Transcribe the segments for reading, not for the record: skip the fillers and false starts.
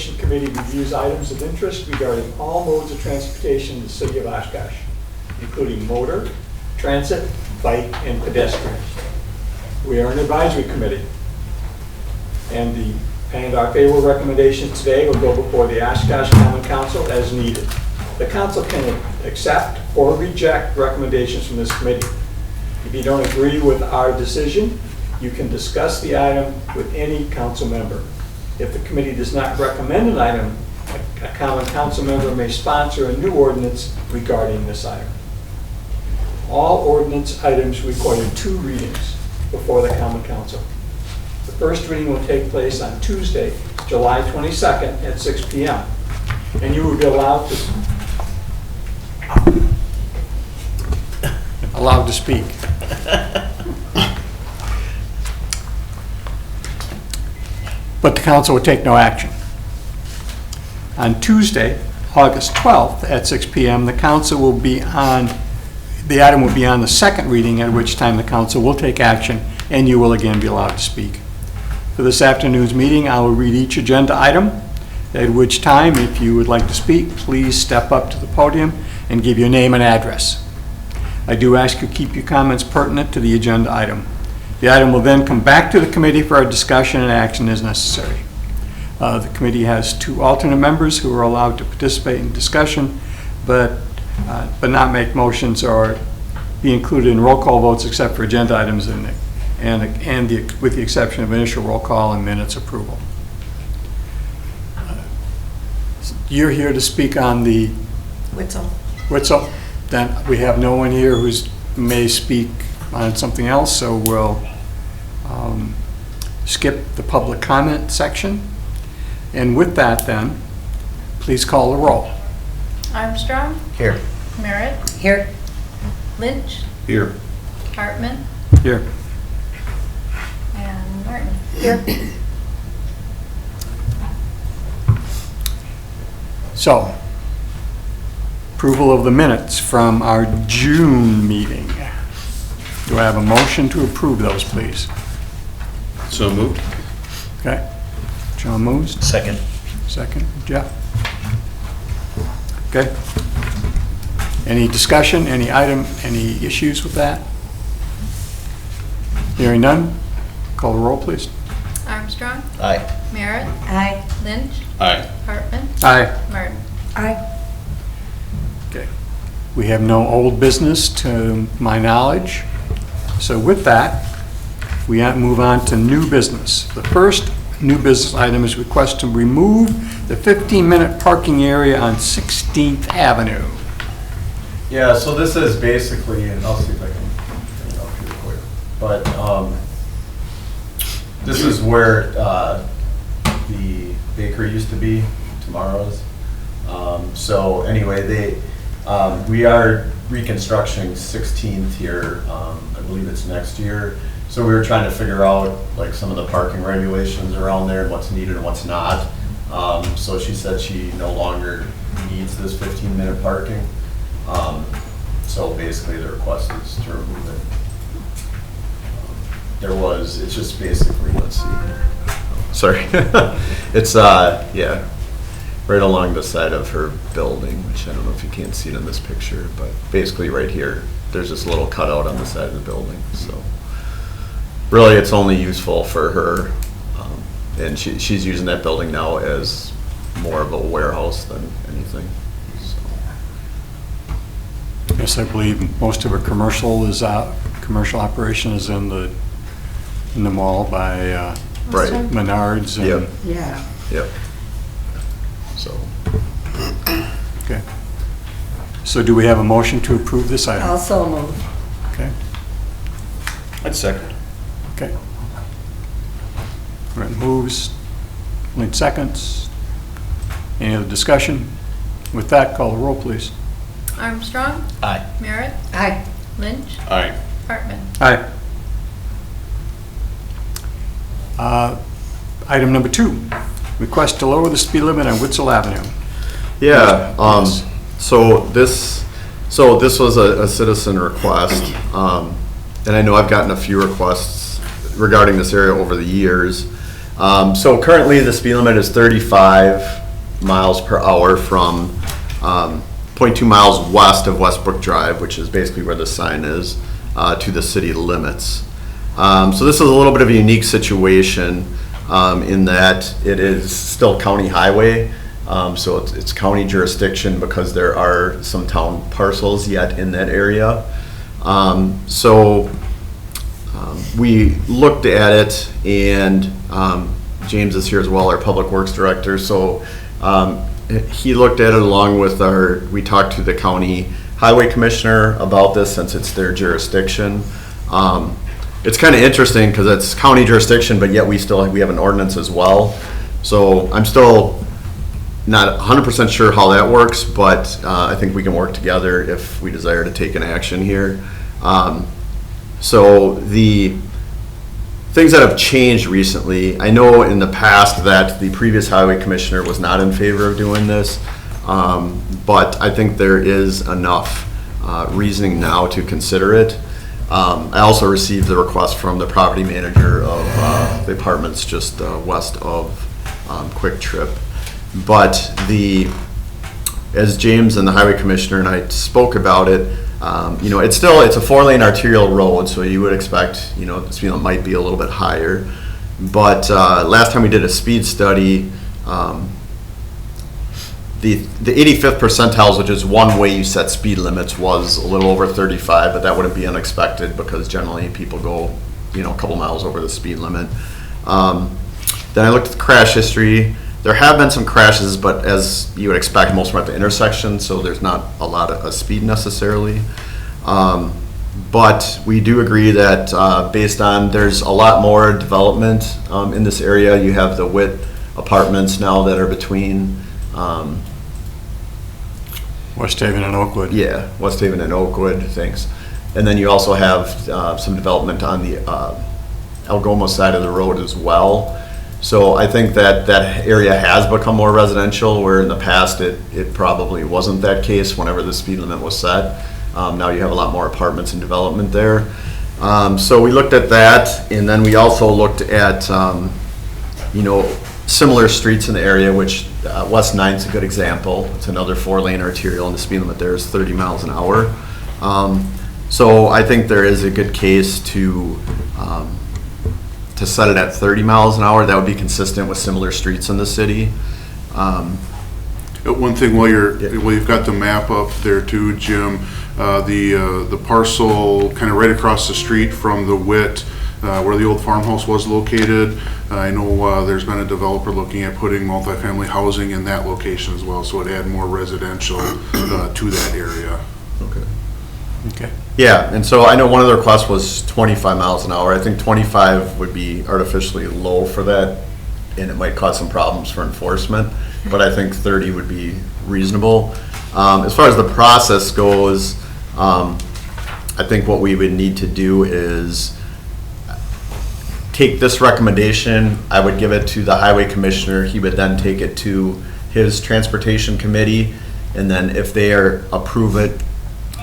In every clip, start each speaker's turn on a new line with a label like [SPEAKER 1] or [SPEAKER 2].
[SPEAKER 1] Transportation Committee reviews items of interest regarding all modes of transportation in the city of Oshkosh, including motor, transit, bike, and pedestrian. We are an advisory committee, and our favorable recommendations today will go before the Oshkosh Common Council as needed. The council can accept or reject recommendations from this committee. If you don't agree with our decision, you can discuss the item with any council member. If the committee does not recommend an item, a common council member may sponsor a new ordinance regarding this item. All ordinance items require 2 readings before the common council. The first reading will take place on Tuesday, July 22nd at 6 p.m. And you will be allowed to speak. But the council will take no action. On Tuesday, August 12th at 6 p.m., the item will be on the second reading, at which time the council will take action and you will again be allowed to speak. For this afternoon's meeting, I will read each agenda item, at which time, if you would like to speak, please step up to the podium and give your name and address. I do ask you to keep your comments pertinent to the agenda item. The item will then come back to the committee for a discussion and action as necessary. The committee has 2 alternate members who are allowed to participate in discussion, but not make motions or be included in roll call votes except for agenda items with the exception of initial roll call and minutes approval. You're here to speak on the Witzel. Then we have no one here who may speak on something else, so we'll skip the public comment section. And with that then, please call the roll.
[SPEAKER 2] Armstrong?
[SPEAKER 3] Here.
[SPEAKER 2] Merritt?
[SPEAKER 4] Here.
[SPEAKER 2] Lynch?
[SPEAKER 3] Here.
[SPEAKER 2] Hartman?
[SPEAKER 1] Here.
[SPEAKER 2] And Martin?
[SPEAKER 4] Here.
[SPEAKER 1] So, approval of the minutes from our June meeting. Do I have a motion to approve those, please?
[SPEAKER 3] So moved.
[SPEAKER 1] Okay. John moves.
[SPEAKER 3] Second.
[SPEAKER 1] Second, Jeff. Okay. Any discussion, any issues with that? Hearing none, call the roll, please.
[SPEAKER 2] Armstrong?
[SPEAKER 3] Aye.
[SPEAKER 2] Merritt?
[SPEAKER 4] Aye.
[SPEAKER 2] Lynch?
[SPEAKER 3] Aye.
[SPEAKER 2] Hartman?
[SPEAKER 1] Aye.
[SPEAKER 2] Martin?
[SPEAKER 4] Aye.
[SPEAKER 1] Okay. We have no old business to my knowledge. So with that, we move on to new business. The first new business item is request to remove the 15-minute parking area on 16th Avenue.
[SPEAKER 5] Yeah, so this is basically, and I'll see if I can bring it up here quick, but this is where the bakery used to be, Tomorrow's. So anyway, we are reconstructing 16th here. I believe it's next year. So we were trying to figure out like some of the parking regulations around there and what's needed and what's not. So she said she no longer needs this 15-minute parking. So basically the request is to remove it. It's just basically, let's see. Sorry. It's, yeah, right along the side of her building, which I don't know if you can't see it in this picture, but basically right here, there's this little cutout on the side of the building. So really it's only useful for her. And she's using that building now as more of a warehouse than anything.
[SPEAKER 1] Yes, I believe most of her commercial operation is in the mall by
[SPEAKER 5] Right.
[SPEAKER 1] Menards. And,
[SPEAKER 5] Yep.
[SPEAKER 4] Yeah.
[SPEAKER 5] Yep. So.
[SPEAKER 1] Okay. So do we have a motion to approve this item?
[SPEAKER 4] Also move.
[SPEAKER 1] Okay.
[SPEAKER 3] I'd second.
[SPEAKER 1] Okay. Brent moves. Lynn seconds. Any other discussion? With that, call the roll, please.
[SPEAKER 2] Armstrong?
[SPEAKER 3] Aye.
[SPEAKER 2] Merritt?
[SPEAKER 4] Aye.
[SPEAKER 2] Lynch?
[SPEAKER 3] Aye.
[SPEAKER 2] Hartman?
[SPEAKER 1] Aye. Item number 2, request to lower the speed limit on Witzel Avenue.
[SPEAKER 5] Yeah,
[SPEAKER 1] Yes.
[SPEAKER 5] so this was a citizen request, and I know I've gotten a few requests regarding this area over the years. So currently, the speed limit is 35 miles per hour from 0.2 miles west of Westbrook Drive, which is basically where the sign is, to the city limits. So this is a little bit of a unique situation in that it is still county highway. So it's county jurisdiction because there are some town parcels yet in that area. We looked at it, and James is here as well, our Public Works Director. So he looked at it along with we talked to the County Highway Commissioner about this since it's their jurisdiction. It's kind of interesting because it's county jurisdiction, but yet we have an ordinance as well. So I'm still not 100% sure how that works, but I think we can work together if we desire to take an action here. So the things that have changed recently, I know in the past that the previous highway commissioner was not in favor of doing this, but I think there is enough reasoning now to consider it. I also received the request from the property manager of the apartments just west of Quick Trip. But as James and the highway commissioner and I spoke about it, it's a 4-lane arterial road, so you would expect, the speed limit might be a little bit higher. But last time we did a speed study, the 85th percentiles, which is one way you set speed limits, was a little over 35, but that wouldn't be unexpected because generally people go, a couple miles over the speed limit. Then I looked at the crash history. There have been some crashes, but as you would expect, most of them are at the intersection, so there's not a lot of speed necessarily. But we do agree that based on, there's a lot more development in this area. You have the Witt apartments now that are between
[SPEAKER 1] West Haven and Oakwood.
[SPEAKER 5] Yeah, West Haven and Oakwood, thanks. And then you also have some development on the Algoma side of the road as well. So I think that area has become more residential, where in the past it probably wasn't that case whenever the speed limit was set. Now you have a lot more apartments and development there. So we looked at that, and then we also looked at similar streets in the area, which West 9's a good example. It's another 4-lane arterial, and the speed limit there is 30 miles an hour. So I think there is a good case to set it at 30 miles an hour. That would be consistent with similar streets in the city.
[SPEAKER 4] One thing while you've got the map up there too, Jim, the parcel kind of right across the street from the Witt, where the old farmhouse was located. I know there's been a developer looking at putting multifamily housing in that location as well, so it add more residential to that area.
[SPEAKER 1] Okay.
[SPEAKER 5] Yeah, and so I know one of the requests was 25 miles an hour. I think 25 would be artificially low for that, and it might cause some problems for enforcement, but I think 30 would be reasonable. As far as the process goes, I think what we would need to do is take this recommendation. I would give it to the highway commissioner. He would then take it to his transportation committee, and then if they approve it,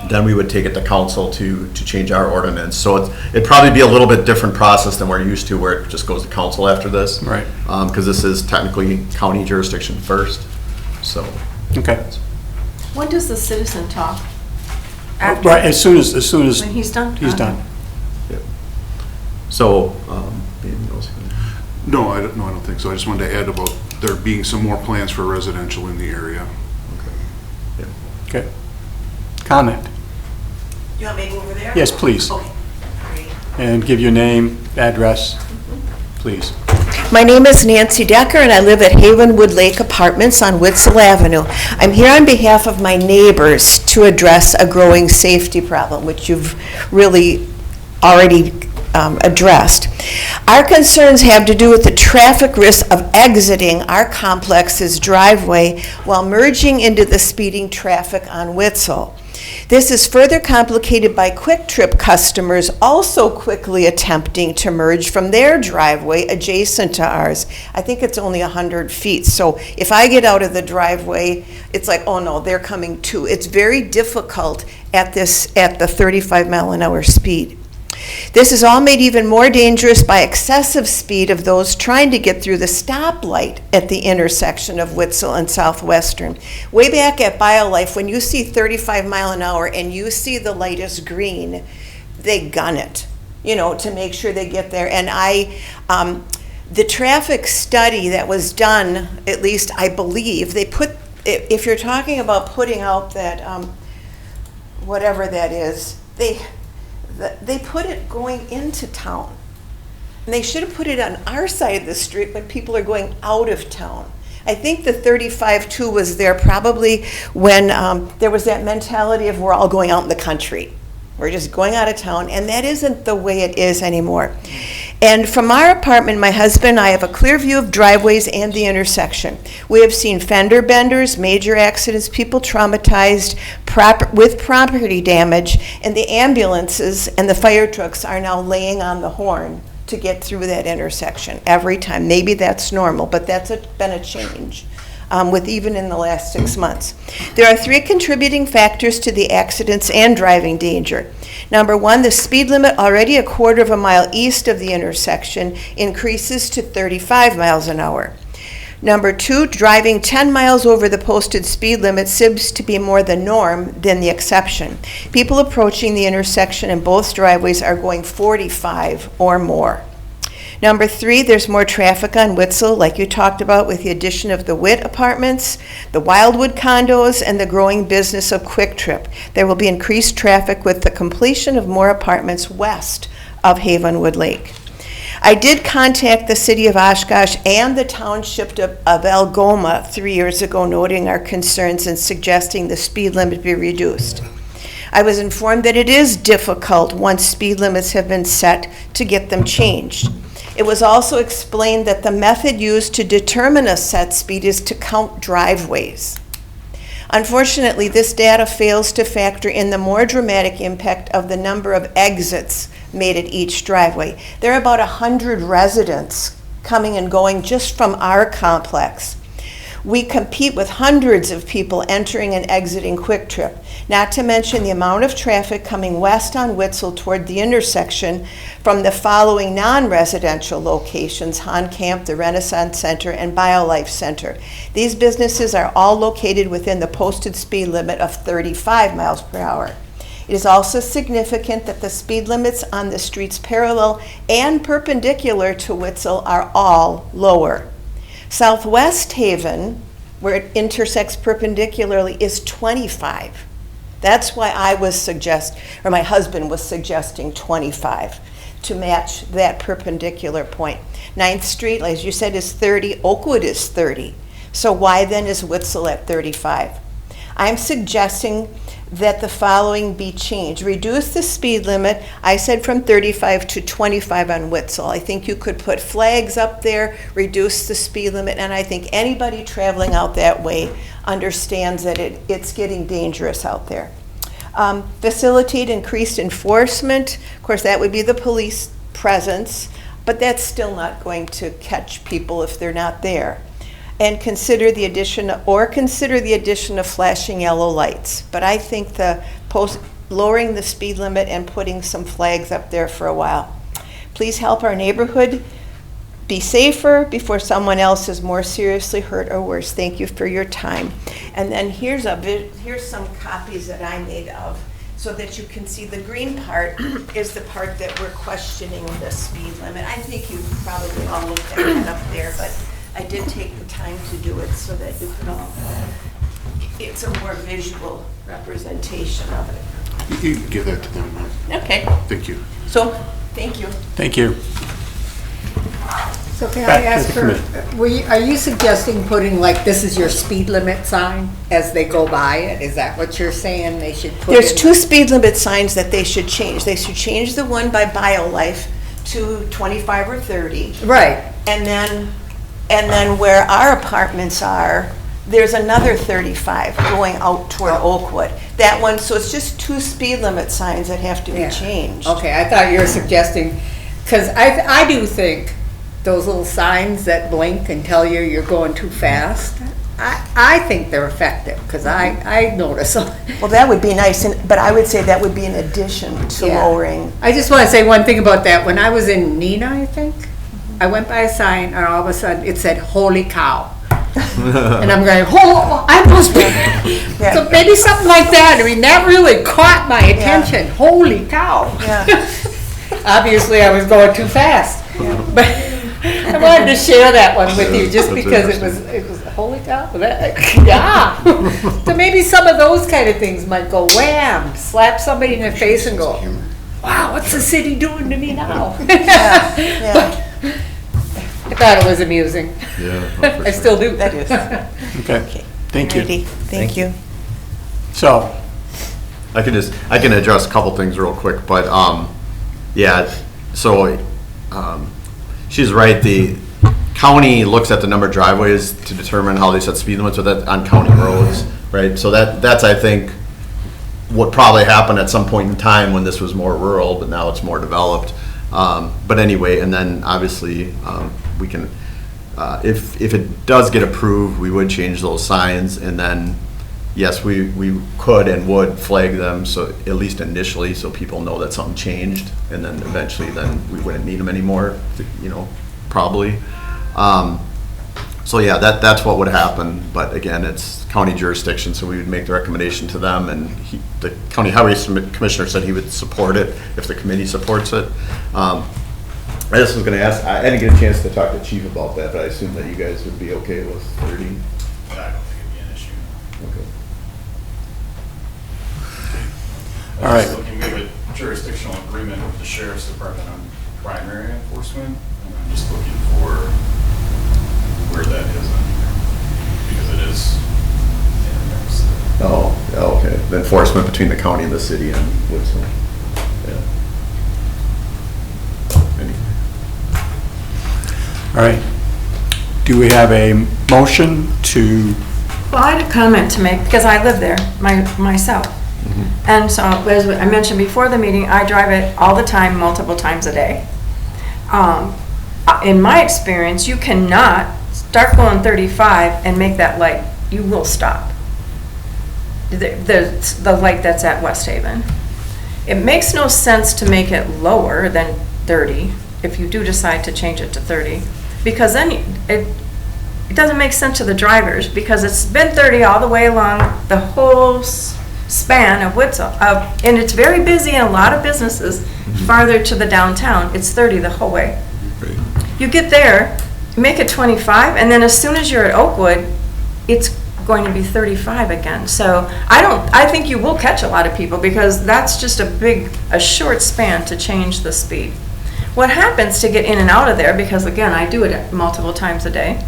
[SPEAKER 5] then we would take it to council to change our ordinance. So it'd probably be a little bit different process than we're used to, where it just goes to council after this.
[SPEAKER 1] Right.
[SPEAKER 5] Because this is technically county jurisdiction first, so.
[SPEAKER 1] Okay.
[SPEAKER 6] When does the citizen talk?
[SPEAKER 1] Right, as soon as
[SPEAKER 6] When he's done?
[SPEAKER 1] he's done.
[SPEAKER 5] Yep. So, anything else?
[SPEAKER 4] No, I don't think so. I just wanted to add about there being some more plans for residential in the area.
[SPEAKER 1] Okay. Comment?
[SPEAKER 7] You want me to go over there?
[SPEAKER 1] Yes, please.
[SPEAKER 7] Okay, great.
[SPEAKER 1] And give your name, address, please.
[SPEAKER 7] My name is Nancy Decker, and I live at Havenwood Lake Apartments on Witzel Avenue. I'm here on behalf of my neighbors to address a growing safety problem, which you've really already addressed. Our concerns have to do with the traffic risk of exiting our complex's driveway while merging into the speeding traffic on Witzel. This is further complicated by Quick Trip customers also quickly attempting to merge from their driveway adjacent to ours. I think it's only 100 feet. So if I get out of the driveway, it's like, oh no, they're coming too. It's very difficult at the 35 mile an hour speed. This is all made even more dangerous by excessive speed of those trying to get through the stoplight at the intersection of Witzel and Southwestern. Way back at BioLife, when you see 35 mile an hour and you see the light is green, they gun it, to make sure they get there. And the traffic study that was done, at least I believe, they put, if you're talking about putting out that, whatever that is, they put it going into town. And they should have put it on our side of the street when people are going out of town. I think the 35-2 was there probably when there was that mentality of we're all going out in the country. We're just going out of town, and that isn't the way it is anymore. And from our apartment, my husband and I have a clear view of driveways and the intersection. We have seen fender benders, major accidents, people traumatized with property damage, and the ambulances and the fire trucks are now laying on the horn to get through that intersection every time. Maybe that's normal, but that's been a change. With even in the last 6 months. There are 3 contributing factors to the accidents and driving danger. Number 1, the speed limit already a quarter of a mile east of the intersection increases to 35 miles an hour. Number 2, driving 10 miles over the posted speed limit seems to be more the norm than the exception. People approaching the intersection in both driveways are going 45 or more. Number 3, there's more traffic on Witzel, like you talked about, with the addition of the Witt apartments, the Wildwood condos, and the growing business of Quick Trip. There will be increased traffic with the completion of more apartments west of Havenwood Lake. I did contact the city of Oshkosh and the township of Algoma 3 years ago, noting our concerns and suggesting the speed limit be reduced. I was informed that it is difficult once speed limits have been set to get them changed. It was also explained that the method used to determine a set speed is to count driveways. Unfortunately, this data fails to factor in the more dramatic impact of the number of exits made at each driveway. There are about 100 residents coming and going just from our complex. We compete with hundreds of people entering and exiting Quick Trip, not to mention the amount of traffic coming west on Witzel toward the intersection from the following non-residential locations: Han Camp, the Renaissance Center, and BioLife Center. These businesses are all located within the posted speed limit of 35 miles per hour. It is also significant that the speed limits on the streets parallel and perpendicular to Witzel are all lower. Southwest Haven, where it intersects perpendicularly, is 25. That's why my husband was suggesting 25 to match that perpendicular point. 9th Street, as you said, is 30. Oakwood is 30. So why then is Witzel at 35? I'm suggesting that the following be changed. Reduce the speed limit, I said from 35 to 25 on Witzel. I think you could put flags up there, reduce the speed limit, and I think anybody traveling out that way understands that it's getting dangerous out there. Facilitate increased enforcement. Of course, that would be the police presence, but that's still not going to catch people if they're not there. And consider the addition of flashing yellow lights. But I think lowering the speed limit and putting some flags up there for a while. Please help our neighborhood be safer before someone else is more seriously hurt or worse. Thank you for your time. And then here's some copies that I made of, so that you can see the green part is the part that we're questioning the speed limit. I think you probably all looked at it up there, but I did take the time to do it so that you could all, it's a more visual representation of it.
[SPEAKER 4] You can give that to them now.
[SPEAKER 7] Okay.
[SPEAKER 4] Thank you.
[SPEAKER 7] So, thank you.
[SPEAKER 1] Thank you.
[SPEAKER 8] So can
[SPEAKER 1] Back
[SPEAKER 8] I
[SPEAKER 1] to
[SPEAKER 8] ask
[SPEAKER 1] the
[SPEAKER 8] her, are you suggesting putting like, this is your speed limit sign as they go by it? Is that what you're saying they should put in?
[SPEAKER 7] There's 2 speed limit signs that they should change. They should change the one by BioLife to 25 or 30.
[SPEAKER 8] Right.
[SPEAKER 7] And then where our apartments are, there's another 35 going out toward Oakwood. That one, so it's just 2 speed limit signs that have to be
[SPEAKER 8] Yeah.
[SPEAKER 7] changed.
[SPEAKER 8] Okay, I thought you were suggesting, because I do think those little signs that blink and tell you you're going too fast, I think they're effective, because I notice them.
[SPEAKER 7] Well, that would be nice, but I would say that would be in addition to
[SPEAKER 8] Yeah.
[SPEAKER 7] lowering.
[SPEAKER 8] I just want to say one thing about that. When I was in Neenah, I think, I went by a sign and all of a sudden it said, "Holy cow." And I'm going, "Oh, I must be."
[SPEAKER 7] Yeah.
[SPEAKER 8] So maybe something like that. I mean, that really caught my attention. Holy cow.
[SPEAKER 7] Yeah.
[SPEAKER 8] Obviously, I was going too fast. But I wanted to share that one with you just
[SPEAKER 4] That's
[SPEAKER 8] because it was holy cow. Yeah. So maybe some of those kind of things might go wham, slap somebody in the face and go, "Wow, what's the city doing to me now?"
[SPEAKER 7] Yeah.
[SPEAKER 8] I thought it was amusing.
[SPEAKER 4] Yeah.
[SPEAKER 8] I still do.
[SPEAKER 7] That is.
[SPEAKER 1] Okay, thank you.
[SPEAKER 7] Alrighty, thank you.
[SPEAKER 1] So,
[SPEAKER 9] I can address a couple things real quick, but, yeah, so, she's right, the county looks at the number of driveways to determine how they set speed limits with that on county roads, right? So that's, I think, what probably happened at some point in time when this was more rural, but now it's more developed. But anyway, and then obviously, we can, if it does get approved, we would change those signs, and then, yes, we could and would flag them, so at least initially, so people know that something changed, and then eventually, then we wouldn't need them anymore, probably. So yeah, that's what would happen, but again, it's county jurisdiction, so we would make the recommendation to them, and the county highway commissioner said he would support it if the committee supports it. I just was gonna ask, I didn't get a chance to talk to Chief about that, but I assume that you guys would be okay with 30?
[SPEAKER 3] I don't think it'd be an issue.
[SPEAKER 9] Okay.
[SPEAKER 1] All right.
[SPEAKER 10] Looking, we have a jurisdictional agreement with the sheriff's department on primary enforcement, and I'm just looking for where that is on here, because it is intermixed.
[SPEAKER 9] Oh, okay. The enforcement between the county and the city and Woodson. Yeah. Anyway.
[SPEAKER 1] all right. Do we have a motion to,
[SPEAKER 6] Well, I had a comment to make, because I live there myself. And so, as I mentioned before the meeting, I drive it all the time, multiple times a day. In my experience, you cannot start going 35 and make that light, you will stop. The light that's at West Haven. It makes no sense to make it lower than 30, if you do decide to change it to 30, because then it doesn't make sense to the drivers, because it's been 30 all the way along the whole span of Witzel, and it's very busy in a lot of businesses farther to the downtown. It's 30 the whole way. You get there, make it 25, and then as soon as you're at Oakwood, it's going to be 35 again. So I think you will catch a lot of people, because that's just a short span to change the speed. What happens to get in and out of there, because again, I do it multiple times a day,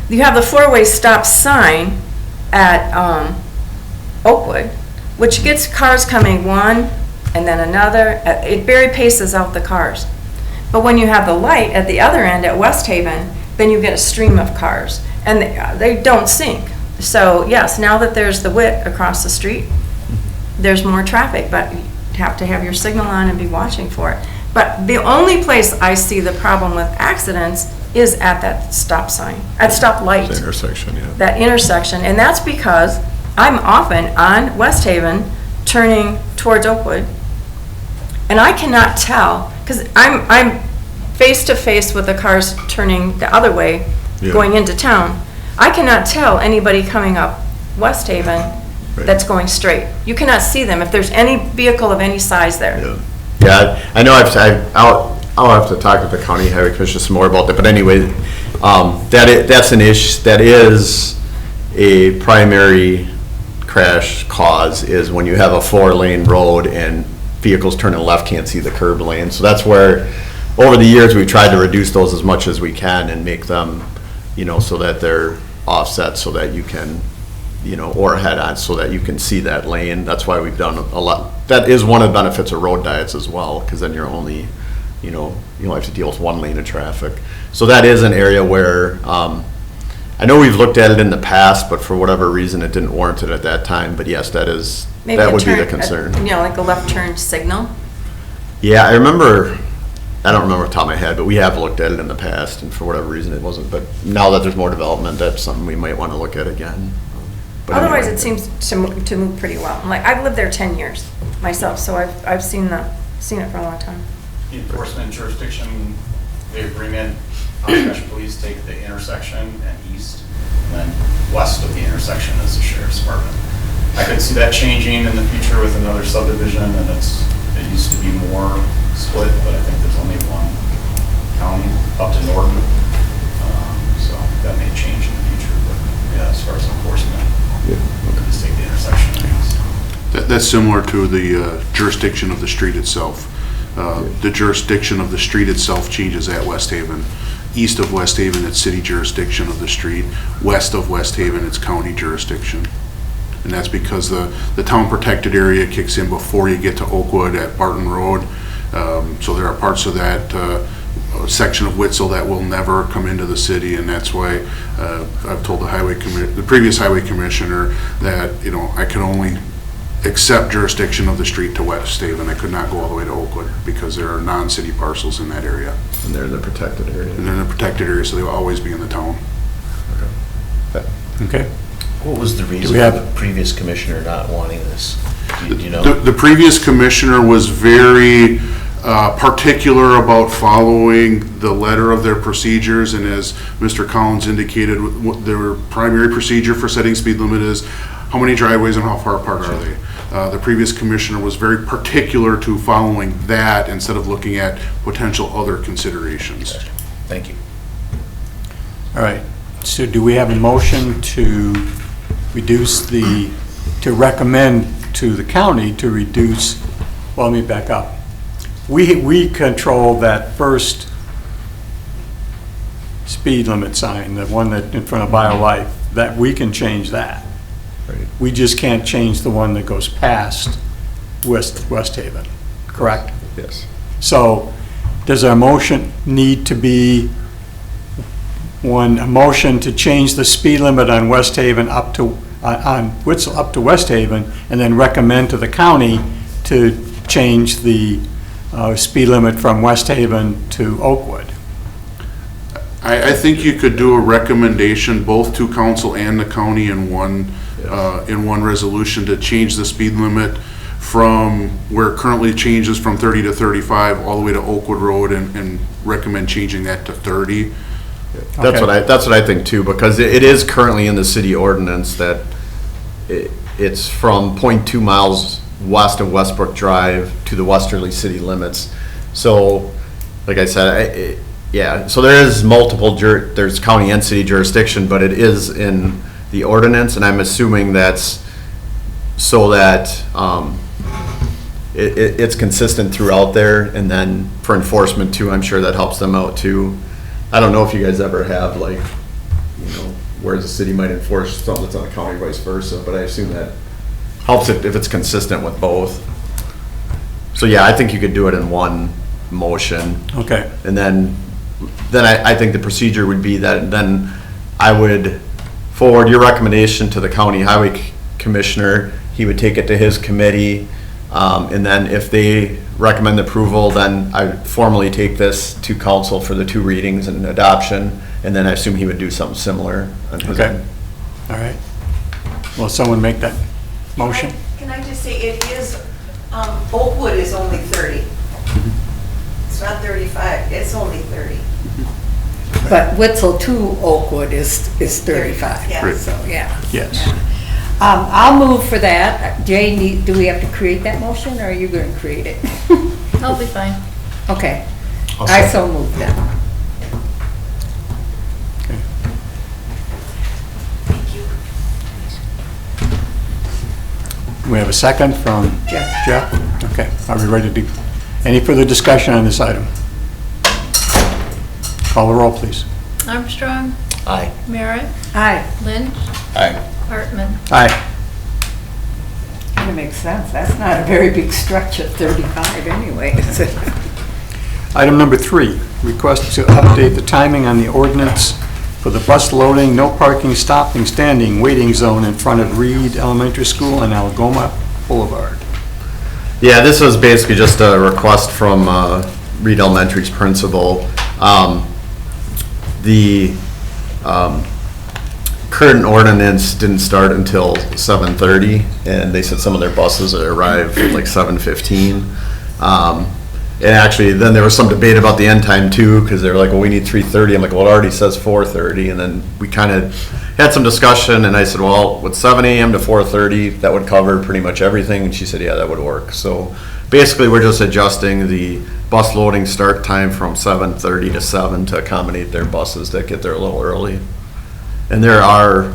[SPEAKER 6] you have the four-way stop sign at Oakwood, which gets cars coming one and then another. It very paces out the cars. But when you have the light at the other end at West Haven, then you get a stream of cars, and they don't sync. So yes, now that there's the WIT across the street, there's more traffic, but you have to have your signal on and be watching for it. But the only place I see the problem with accidents is at that stop sign, at stop light.
[SPEAKER 9] Intersection, yeah.
[SPEAKER 6] That intersection, and that's because I'm often on West Haven turning towards Oakwood, and I cannot tell, because I'm face to face with the cars turning the other way,
[SPEAKER 9] Yeah.
[SPEAKER 6] going into town. I cannot tell anybody coming up West Haven that's going straight. You cannot see them if there's any vehicle of any size there.
[SPEAKER 9] Yeah, yeah. I know. I'll have to talk with the county highway commissioner some more about that. But anyway, that's an issue. That is a primary crash cause, is when you have a 4-lane road and vehicles turning left can't see the curb lane. So that's where, over the years, we've tried to reduce those as much as we can and make them, so that they're offset, so that you can, or head on, so that you can see that lane. That's why we've done a lot. That is one of the benefits of road diets as well, because then you're only, you don't have to deal with one lane of traffic. So that is an area where, I know we've looked at it in the past, but for whatever reason, it didn't warrant it at that time. But yes, that
[SPEAKER 6] Maybe
[SPEAKER 9] would be
[SPEAKER 6] turn,
[SPEAKER 9] the concern.
[SPEAKER 6] like a left turn signal.
[SPEAKER 9] Yeah, I remember I don't remember off the top of my head, but we have looked at it in the past, and for whatever reason it wasn't, but now that there's more development, that's something we might want to look at again. But
[SPEAKER 6] Otherwise,
[SPEAKER 9] anyway.
[SPEAKER 6] it seems to move pretty well. Like, I've lived there 10 years myself, so I've seen it for a long time.
[SPEAKER 10] The enforcement jurisdiction, the agreement, Oshkosh Police take the intersection and east, and then west of the intersection is the sheriff's department. I could see that changing in the future with another subdivision, and it used to be more split, but I think there's only one county up to Norton. So that may change in the future, but yeah, as far as enforcement, just take the intersection and east.
[SPEAKER 4] That's similar to the jurisdiction of the street itself. The jurisdiction of the street itself changes at West Haven. East of West Haven, it's city jurisdiction of the street. West of West Haven, it's county jurisdiction. And that's because the town protected area kicks in before you get to Oakwood at Barton Road. So there are parts of that section of Witzel that will never come into the city, and that's why I've told the previous highway commissioner that, I could only accept jurisdiction of the street to West Haven. I could not go all the way to Oakwood because there are non-city parcels in that area.
[SPEAKER 9] And they're in the protected area.
[SPEAKER 4] And they're in the protected area, so they will always be in the town.
[SPEAKER 1] Okay.
[SPEAKER 11] What was the reason
[SPEAKER 1] we
[SPEAKER 11] for
[SPEAKER 1] have-
[SPEAKER 11] the previous commissioner not wanting this? Do you know?
[SPEAKER 4] The previous commissioner was very particular about following the letter of their procedures, and as Mr. Collins indicated, their primary procedure for setting speed limit is how many driveways and how far apart are they. The previous commissioner was very particular to following that instead of looking at potential other considerations.
[SPEAKER 11] Thank you.
[SPEAKER 1] All right, so do we have a motion to recommend to the county to reduce, well, let me back up. We control that first speed limit sign, the one that in front of BioLife, that we can change that.
[SPEAKER 9] Right.
[SPEAKER 1] We just can't change the one that goes past West Haven, correct?
[SPEAKER 9] Yes.
[SPEAKER 1] So does our motion need to be a motion to change the speed limit on West Haven up to, on Witzel up to West Haven, and then recommend to the county to change the speed limit from West Haven to Oakwood?
[SPEAKER 4] I think you could do a recommendation both to council and the county in one resolution to change the speed limit from where it currently changes from 30 to 35 all the way to Oakwood Road, and recommend changing that to 30.
[SPEAKER 9] That's
[SPEAKER 1] Okay.
[SPEAKER 9] that's what I think too, because it is currently in the city ordinance that it's from 0.2 miles west of Westbrook Drive to the westerly city limits. So, like I said, yeah, so there is there's county and city jurisdiction, but it is in the ordinance, and I'm assuming that's so that it's consistent throughout there, and then for enforcement too, I'm sure that helps them out too. I don't know if you guys ever have where the city might enforce something that's on the county, vice versa, but I assume that helps if it's consistent with both. So yeah, I think you could do it in one motion.
[SPEAKER 1] Okay.
[SPEAKER 9] And then I think the procedure would be that then I would forward your recommendation to the county highway commissioner. He would take it to his committee, and then if they recommend approval, then I would formally take this to council for the 2 readings and adoption, and then I assume he would do something similar on his
[SPEAKER 1] Okay.
[SPEAKER 9] end.
[SPEAKER 1] All right. Will someone make that motion?
[SPEAKER 7] Can I just say, it is, Oakwood is only 30. It's not 35, it's only 30.
[SPEAKER 8] But Witzel to Oakwood is 35.
[SPEAKER 7] Yeah.
[SPEAKER 8] So, yeah.
[SPEAKER 1] Yes.
[SPEAKER 8] I'll move for that. Jay, do we have to create that motion, or are you going to create it?
[SPEAKER 2] I'll be fine.
[SPEAKER 8] Okay. I so move that.
[SPEAKER 1] Okay. We have a second from
[SPEAKER 8] Jeff.
[SPEAKER 1] Jeff? Okay, are we ready to, any further discussion on this item? Call the roll, please.
[SPEAKER 2] Armstrong,
[SPEAKER 11] Aye.
[SPEAKER 2] Merritt,
[SPEAKER 8] Aye.
[SPEAKER 2] Lynch,
[SPEAKER 11] Aye.
[SPEAKER 2] Hartman.
[SPEAKER 1] Aye.
[SPEAKER 8] That makes sense. That's not a very big stretch of 35 anyway, is it?
[SPEAKER 1] Item number 3, request to update the timing on the ordinance for the bus loading, no parking, stopping, standing, waiting zone in front of Reed Elementary School and Algoma Boulevard.
[SPEAKER 9] Yeah, this was basically just a request from Reed Elementary's principal. The current ordinance didn't start until 7:30, and they said some of their buses arrive at like 7:15. And actually, then there was some debate about the end time too, because they were like, well, we need 3:30. I'm like, well, it already says 4:30. And then we kind of had some discussion, and I said, well, with 7 a.m. to 4:30, that would cover pretty much everything. And she said, yeah, that would work. So basically, we're just adjusting the bus loading start time from 7:30 to 7 to accommodate their buses that get there a little early. And there are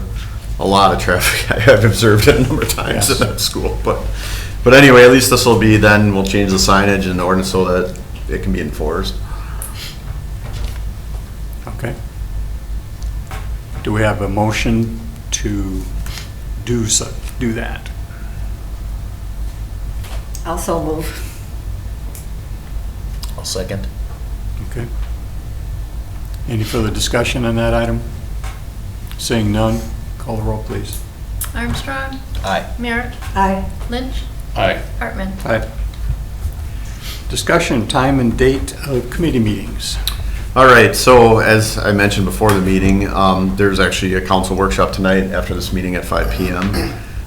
[SPEAKER 9] a lot of traffic. I have observed it a number of times
[SPEAKER 1] Yes.
[SPEAKER 9] in that school. But anyway, at least this will be, then we'll change the signage and the ordinance so that it can be enforced.
[SPEAKER 1] Okay. Do we have a motion to do that?
[SPEAKER 8] Also move.
[SPEAKER 11] I'll second.
[SPEAKER 1] Okay. Any further discussion on that item? Seeing none, call the roll, please.
[SPEAKER 2] Armstrong,
[SPEAKER 11] Aye.
[SPEAKER 2] Merrick,
[SPEAKER 8] Aye.
[SPEAKER 2] Lynch,
[SPEAKER 3] Aye.
[SPEAKER 2] Hartman.
[SPEAKER 1] Aye. Discussion, time and date of committee meetings.
[SPEAKER 9] All right, so as I mentioned before the meeting, there's actually a council workshop tonight after this meeting at 5 p.m.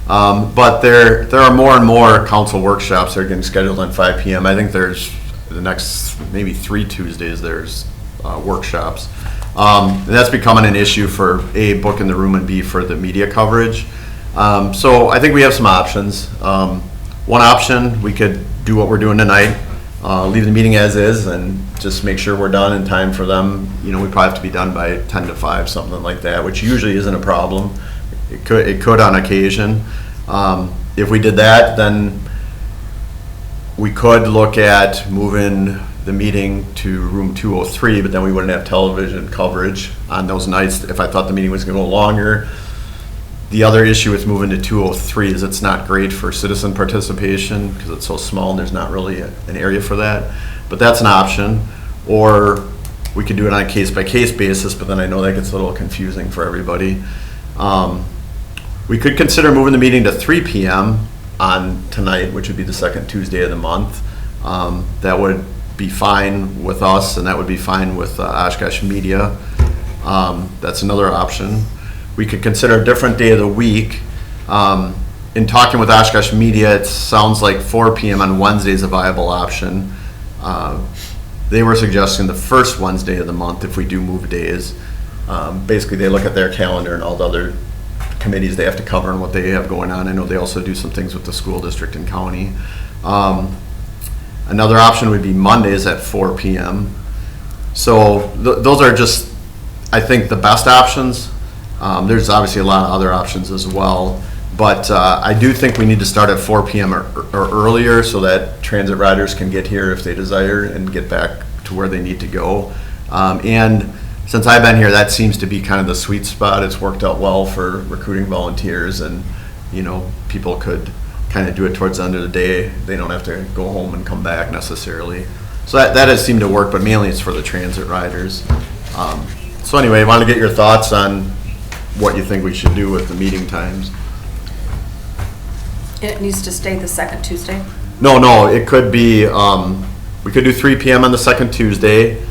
[SPEAKER 9] But there are more and more council workshops that are getting scheduled on 5 p.m. I think there's the next maybe 3 Tuesdays there's workshops. And that's becoming an issue for A, booking the room, and B, for the media coverage. So I think we have some options. One option, we could do what we're doing tonight, leave the meeting as is, and just make sure we're done in time for them. You know, we probably have to be done by 10 to 5, something like that, which usually isn't a problem. It could on occasion. If we did that, then we could look at moving the meeting to room 203, but then we wouldn't have television coverage on those nights if I thought the meeting was going to go longer. The other issue with moving to 203 is it's not great for citizen participation because it's so small and there's not really an area for that. But that's an option. Or we could do it on a case-by-case basis, but then I know that gets a little confusing for everybody. We could consider moving the meeting to 3 p.m. on tonight, which would be the second Tuesday of the month. That would be fine with us, and that would be fine with Oshkosh Media. That's another option. We could consider a different day of the week. In talking with Oshkosh Media, it sounds like 4 p.m. on Wednesday is a viable option. They were suggesting the first Wednesday of the month if we do move days. Basically, they look at their calendar and all the other committees they have to cover and what they have going on. I know they also do some things with the school district and county. Another option would be Mondays at 4 p.m. So those are just, I think, the best options. There's obviously a lot of other options as well, but I do think we need to start at 4 p.m. or earlier so that transit riders can get here if they desire and get back to where they need to go. And since I've been here, that seems to be kind of the sweet spot. It's worked out well for recruiting volunteers, and you know, people could kind of do it towards the end of the day. They don't have to go home and come back necessarily. So that has seemed to work, but mainly it's for the transit riders. So anyway, I want to get your thoughts on what you think we should do with the meeting times.
[SPEAKER 6] It needs to stay the second Tuesday?
[SPEAKER 9] No, it could be, we could do 3 p.m. on the second Tuesday.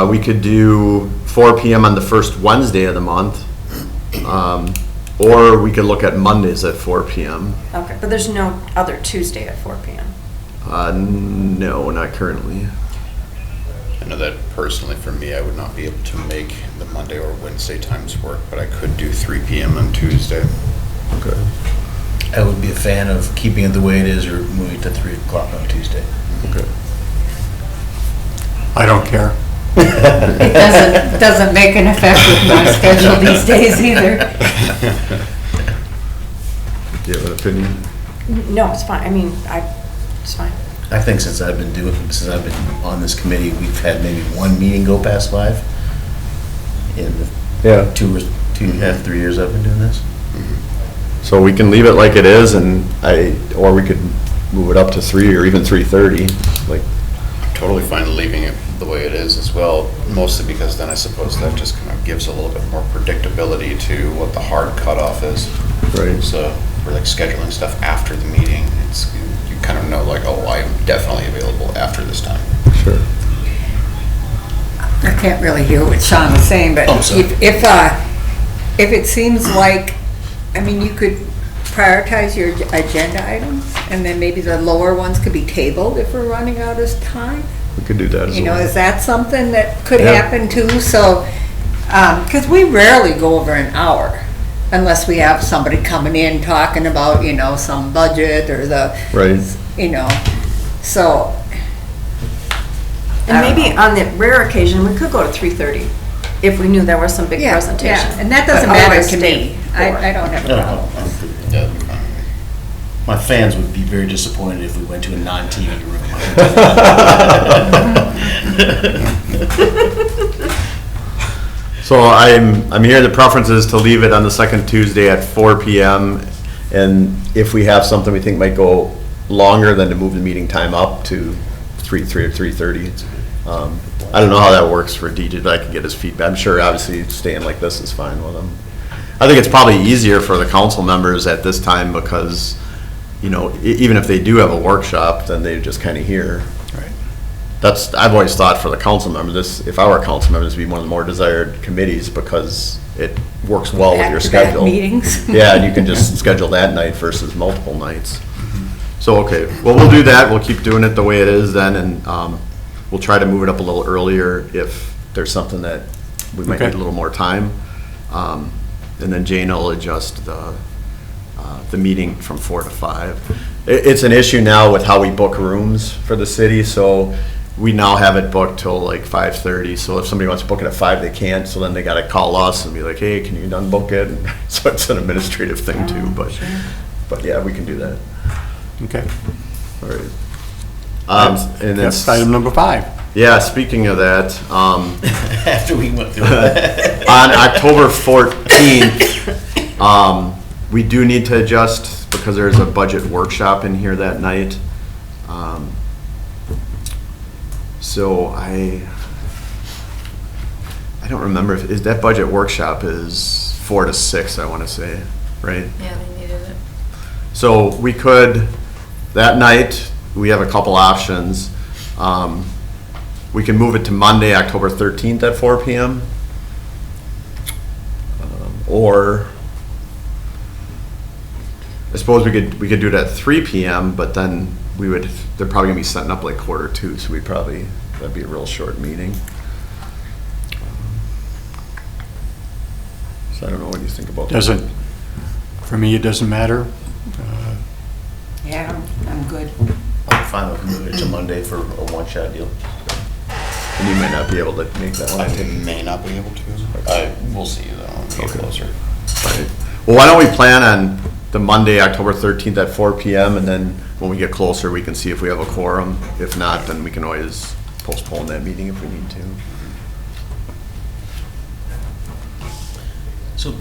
[SPEAKER 9] We could do 4 p.m. on the first Wednesday of the month. Or we could look at Mondays at 4 p.m.
[SPEAKER 6] Okay, but there's no other Tuesday at 4 p.m.?
[SPEAKER 9] No, not currently.
[SPEAKER 3] I know that personally for me, I would not be able to make the Monday or Wednesday times work, but I could do 3 p.m. on Tuesday.
[SPEAKER 9] Okay.
[SPEAKER 11] I would be a fan of keeping it the way it is or moving it to 3 o'clock on Tuesday.
[SPEAKER 9] Okay.
[SPEAKER 1] I don't care.
[SPEAKER 8] It doesn't make an effect with my schedule these days either.
[SPEAKER 9] Do you have an opinion?
[SPEAKER 6] No, it's fine. I mean, it's fine.
[SPEAKER 11] I think since I've been on this committee, we've had maybe one meeting go past 5 in the 2.5, 3 years I've been doing this.
[SPEAKER 9] So we can leave it like it is, or we could move it up to 3 or even 3:30. Like,
[SPEAKER 3] I'm totally fine leaving it the way it is as well, mostly because then I suppose that just kind of gives a little bit more predictability to what the hard cutoff is.
[SPEAKER 9] right.
[SPEAKER 3] So for like scheduling stuff after the meeting, you kind of know like, oh, I'm definitely available after this time.
[SPEAKER 9] Sure.
[SPEAKER 8] I can't really hear what Sean was saying, but
[SPEAKER 11] Oh, sorry.
[SPEAKER 8] if it seems like, I mean, you could prioritize your agenda items, and then maybe the lower ones could be tabled if we're running out of time.
[SPEAKER 9] We could do that as
[SPEAKER 8] You know,
[SPEAKER 9] well.
[SPEAKER 8] is that something that could
[SPEAKER 9] Yeah.
[SPEAKER 8] happen too? So, because we rarely go over an hour unless we have somebody coming in talking about, you know, some budget or the,
[SPEAKER 9] Right.
[SPEAKER 8] you know, so.
[SPEAKER 6] And maybe on the rare occasion, we could go to 3:30 if we knew there was some big
[SPEAKER 8] Yeah,
[SPEAKER 6] presentation.
[SPEAKER 8] yeah, and that doesn't
[SPEAKER 6] But
[SPEAKER 8] matter
[SPEAKER 6] otherwise
[SPEAKER 8] to
[SPEAKER 6] stay
[SPEAKER 8] me.
[SPEAKER 6] four.
[SPEAKER 8] I don't have a
[SPEAKER 11] No, no,
[SPEAKER 8] problem.
[SPEAKER 11] I'm good.
[SPEAKER 3] Yeah, that'd be fine.
[SPEAKER 11] My fans would be very disappointed if we went to a non-TV room.
[SPEAKER 9] So I'm here, the preference is to leave it on the second Tuesday at 4 PM. And if we have something we think might go longer, then to move the meeting time up to 3 or 3:30. I don't know how that works for DJ, but I can get his feedback. I'm sure obviously staying like this is fine with him. I think it's probably easier for the council members at this time because, you know, even if they do have a workshop, then they just kind of hear.
[SPEAKER 1] Right.
[SPEAKER 9] I've always thought for the council members, if I were a council member, this would be one of the more desired committees because it works well with your
[SPEAKER 8] Back-to-back
[SPEAKER 9] schedule.
[SPEAKER 8] meetings.
[SPEAKER 9] Yeah, and you can just schedule that night versus multiple nights. So, okay, well, we'll do that. We'll keep doing it the way it is then, and we'll try to move it up a little earlier if there's something that we might
[SPEAKER 1] Okay.
[SPEAKER 9] need a little more time. And then Jane will adjust the meeting from 4 to 5. It's an issue now with how we book rooms for the city, so we now have it booked till like 5:30. So if somebody wants to book it at 5, they can't, so then they gotta call us and be like, hey, can you unbook it? And so it's an administrative thing too, but yeah, we can do that.
[SPEAKER 1] Okay.
[SPEAKER 9] All right. And then,
[SPEAKER 1] That's item number 5.
[SPEAKER 9] yeah, speaking of that,
[SPEAKER 11] After we went through that.
[SPEAKER 9] on October 14th, we do need to adjust because there's a budget workshop in here that night. So I don't remember is that budget workshop is 4 to 6, I want to say, right?
[SPEAKER 2] Yeah, they needed it.
[SPEAKER 9] So we could, that night, we have a couple options. We can move it to Monday, October 13th at 4 PM. Or I suppose we could do it at 3 PM, but then they're probably gonna be setting up like 1:45, so that'd be a real short meeting. So I don't know what you think about that.
[SPEAKER 1] For me, it doesn't matter.
[SPEAKER 8] Yeah, I'm good.
[SPEAKER 11] I'm fine with moving it to Monday for a one-shot deal.
[SPEAKER 9] And you might not be able to make that one.
[SPEAKER 3] I may not be able to. We'll see though, when we get closer.
[SPEAKER 9] Right. Well, why don't we plan on the Monday, October 13th at 4 PM, and then when we get closer, we can see if we have a quorum. If not, then we can always postpone that meeting if we need to.
[SPEAKER 11] So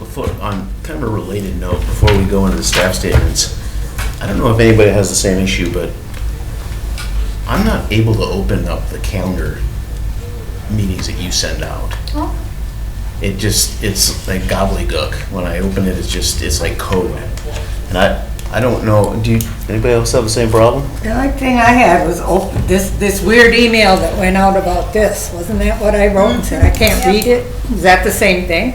[SPEAKER 11] on kind of a related note, before we go into the staff statements, I don't know if anybody has the same issue, but I'm not able to open up the calendar meetings that you send out.
[SPEAKER 2] Oh,
[SPEAKER 11] It's like gobbledygook. When I open it, it's like code. And I don't know, anybody else have the same problem?
[SPEAKER 8] The only thing I had was this weird email that went out about this. Wasn't that what I wrote and said, I can't read it? Is that the same thing?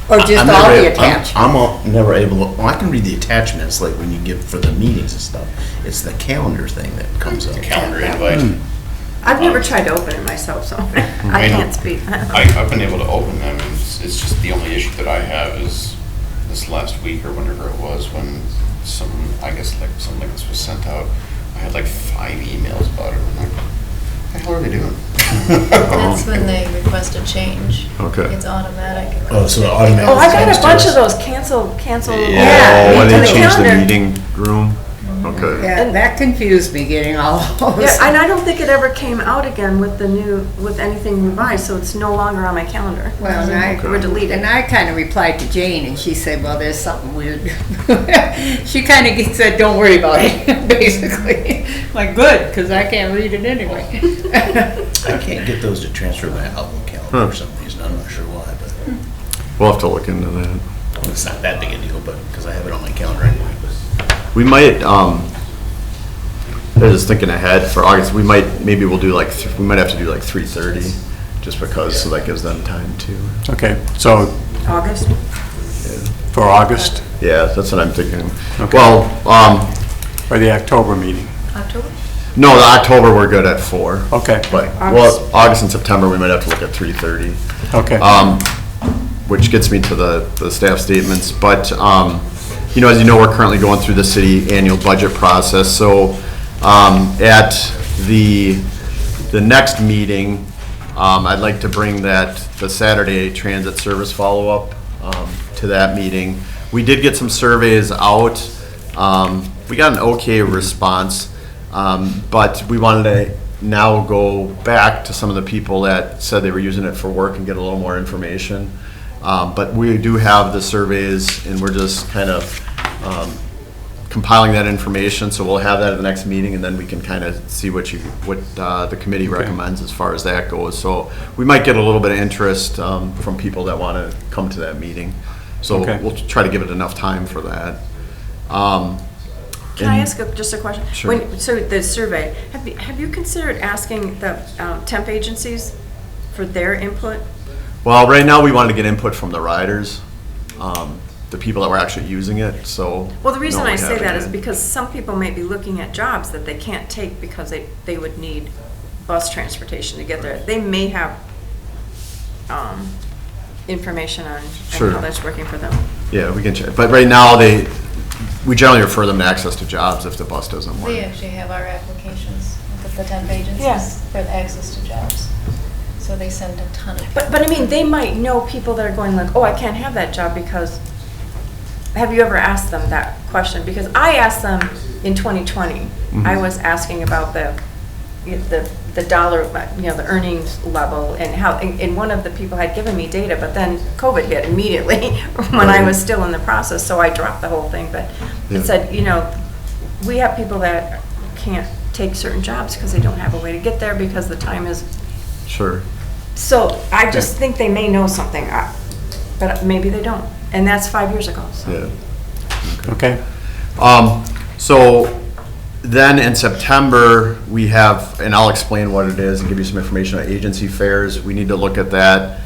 [SPEAKER 8] Or just
[SPEAKER 11] I'm
[SPEAKER 8] all
[SPEAKER 11] never
[SPEAKER 8] the
[SPEAKER 11] able- I'm-
[SPEAKER 8] attachments?
[SPEAKER 11] never able to, well, I can read the attachments, like when you give for the meetings and stuff. It's the calendar thing that comes up.
[SPEAKER 3] The calendar invite.
[SPEAKER 6] I've never tried to open it myself, so I can't speak.
[SPEAKER 3] I've been able to open them, and it's just the only issue that I have is this last week or whenever it was when something like this was sent out. I had like 5 emails about it. I'm like, what the hell are they doing?
[SPEAKER 2] that's when they request a change.
[SPEAKER 9] Okay.
[SPEAKER 2] It's automatic.
[SPEAKER 11] Oh, so it automatically.
[SPEAKER 6] Oh, I got
[SPEAKER 11] comes
[SPEAKER 6] a
[SPEAKER 11] to
[SPEAKER 6] bunch
[SPEAKER 11] us.
[SPEAKER 6] of those cancel.
[SPEAKER 8] Yeah,
[SPEAKER 9] Oh, when
[SPEAKER 6] to
[SPEAKER 9] they
[SPEAKER 6] the
[SPEAKER 9] changed the
[SPEAKER 6] calendar.
[SPEAKER 9] meeting room? Okay.
[SPEAKER 8] Yeah, that confused me, getting all those.
[SPEAKER 6] Yeah, and I don't think it ever came out again with anything revised, so it's no longer on my calendar.
[SPEAKER 8] Well, and I,
[SPEAKER 6] We're deleted.
[SPEAKER 8] and I kind of replied to Jane, and she said, well, there's something weird. She kind of said, don't worry about it, basically. Like, good, because I can't read it anyway.
[SPEAKER 11] I can't get those to transfer my Outlook calendar for some reason. I'm not sure why, but
[SPEAKER 9] We'll have to look into that.
[SPEAKER 11] it's not that big a deal, but because I have it on my calendar anyway. But
[SPEAKER 9] We might, I was just thinking ahead for August, maybe we'll do we might have to do like 3:30. just because, so that gives them time to.
[SPEAKER 1] Okay, so
[SPEAKER 6] August?
[SPEAKER 1] for August
[SPEAKER 9] Yeah, that's what I'm thinking.
[SPEAKER 1] Okay.
[SPEAKER 9] Well,
[SPEAKER 1] or the October meeting?
[SPEAKER 2] October?
[SPEAKER 9] no, the October, we're good at 4.
[SPEAKER 1] Okay,
[SPEAKER 9] But,
[SPEAKER 6] August.
[SPEAKER 9] well, August and September, we might have to look at 3:30.
[SPEAKER 1] okay.
[SPEAKER 9] Which gets me to the staff statements, but, you know, as you know, we're currently going through the city annual budget process, so, at the next meeting, I'd like to bring the Saturday transit service follow-up, to that meeting. We did get some surveys out, we got an okay response, but we wanted to now go back to some of the people that said they were using it for work and get a little more information. But we do have the surveys, and we're just kind of compiling that information, so we'll have that at the next meeting, and then we can kind of see what the committee recommends as far as that goes. So we might get a little bit of interest from people that want to come to that meeting. So
[SPEAKER 1] Okay.
[SPEAKER 9] we'll try to give it enough time for that.
[SPEAKER 6] Can I ask just a question?
[SPEAKER 9] Sure.
[SPEAKER 6] So the survey, have you considered asking the temp agencies for their input?
[SPEAKER 9] Well, right now, we wanted to get input from the riders, the people that were actually using it, so.
[SPEAKER 6] Well, the reason
[SPEAKER 9] no, we
[SPEAKER 6] I say
[SPEAKER 9] haven't
[SPEAKER 6] that is
[SPEAKER 9] yet.
[SPEAKER 6] because some people may be looking at jobs that they can't take because they would need bus transportation to get there. They may have information on
[SPEAKER 9] Sure.
[SPEAKER 6] how that's working for them.
[SPEAKER 9] Yeah, we can check, but right now, we generally refer them to access to jobs if the bus doesn't work.
[SPEAKER 2] They actually have our applications, the temp agencies,
[SPEAKER 6] Yeah.
[SPEAKER 2] for the access to jobs. So they send a ton of.
[SPEAKER 6] But I mean, they might know people that are going like, oh, I can't have that job because, have you ever asked them that question? Because I asked them in 2020, I was asking about the dollar, the earnings level and how, and one of the people had given me data, but then COVID hit immediately when I was still in the process, so I dropped the whole thing, but
[SPEAKER 9] Yeah.
[SPEAKER 6] it said, we have people that can't take certain jobs because they don't have a way to get there because the time is.
[SPEAKER 9] Sure.
[SPEAKER 6] So I just think they may know something, but maybe they don't. And that's 5 years ago, so.
[SPEAKER 9] Yeah.
[SPEAKER 1] Okay,
[SPEAKER 9] So then in September, we have, and I'll explain what it is and give you some information on agency fares. We need to look at that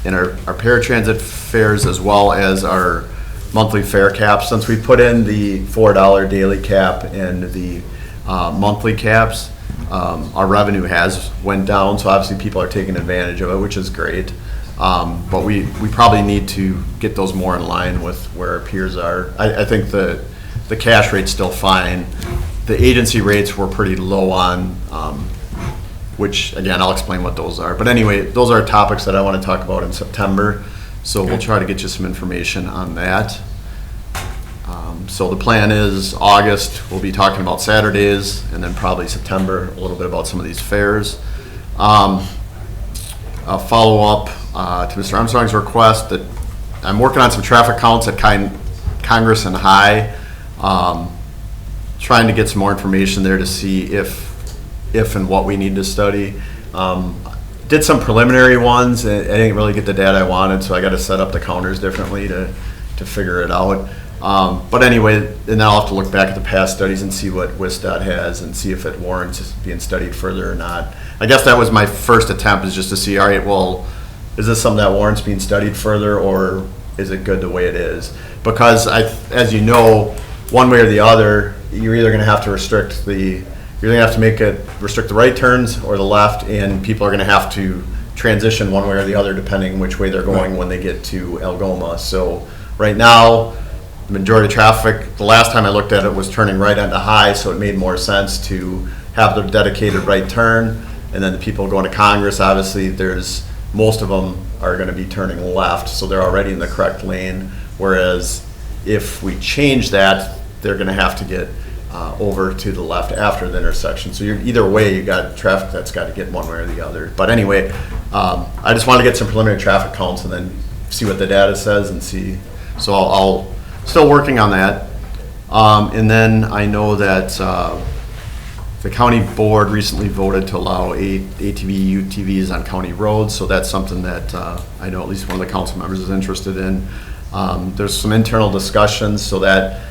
[SPEAKER 9] in our paratransit fares as well as our monthly fare caps. Since we put in the $4 daily cap and the monthly caps, our revenue has went down, so obviously people are taking advantage of it, which is great. But we probably need to get those more in line with where our peers are. I think the cash rate's still fine. The agency rates were pretty low on, which, again, I'll explain what those are. But anyway, those are topics that I want to talk about in September, so we'll try to get you some information on that. So the plan is August, we'll be talking about Saturdays, and then probably September, a little bit about some of these fairs. A follow-up to Mr. Armstrong's request that I'm working on some traffic counts at Congress and High, trying to get some more information there to see if and what we need to study. Did some preliminary ones, and I didn't really get the data I wanted, so I got to set up the counters differently to figure it out. But anyway, and then I'll have to look back at the past studies and see what WISDOT has and see if it warrants being studied further or not. I guess that was my first attempt, is just to see, all right, well, is this something that warrants being studied further, or is it good the way it is? Because as you know, one way or the other, you're either going to have to restrict the right turns or the left, and people are going to have to transition one way or the other depending which way they're going when they get to Algoma. So right now, the majority of traffic, the last time I looked at it, was turning right onto High, so it made more sense to have the dedicated right turn. And then the people going to Congress, obviously, most of them are going to be turning left, so they're already in the correct lane. Whereas if we change that, they're going to have to get over to the left after the intersection. So either way, you got traffic that's got to get one way or the other. But anyway, I just want to get some preliminary traffic counts and then see what the data says and see. So I'll still working on that. And then I know that the county board recently voted to allow ATV, UTVs on county roads, so that's something that I know at least one of the council members is interested in. There's some internal discussions, so that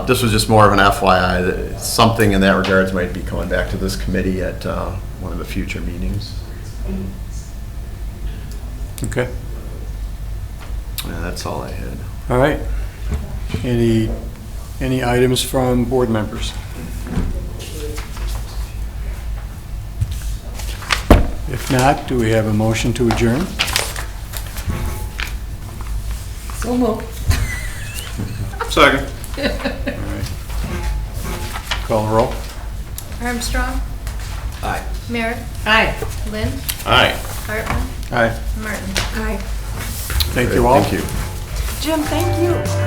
[SPEAKER 9] this was just more of an FYI, that something in that regards might be coming back to this committee at one of the future meetings.
[SPEAKER 1] Okay,
[SPEAKER 9] Yeah, that's all I had.
[SPEAKER 1] all right. Any items from board members? If not, do we have a motion to adjourn?
[SPEAKER 8] So moved.
[SPEAKER 4] Second.
[SPEAKER 1] Call the roll.
[SPEAKER 2] Armstrong?
[SPEAKER 3] Aye.
[SPEAKER 2] Merritt?
[SPEAKER 8] Aye.
[SPEAKER 2] Lynn?
[SPEAKER 3] Aye.
[SPEAKER 2] Hartman?
[SPEAKER 1] Aye.
[SPEAKER 2] Martin?
[SPEAKER 8] Aye.
[SPEAKER 1] Thank you all.
[SPEAKER 9] Thank you.
[SPEAKER 6] Jim, thank you.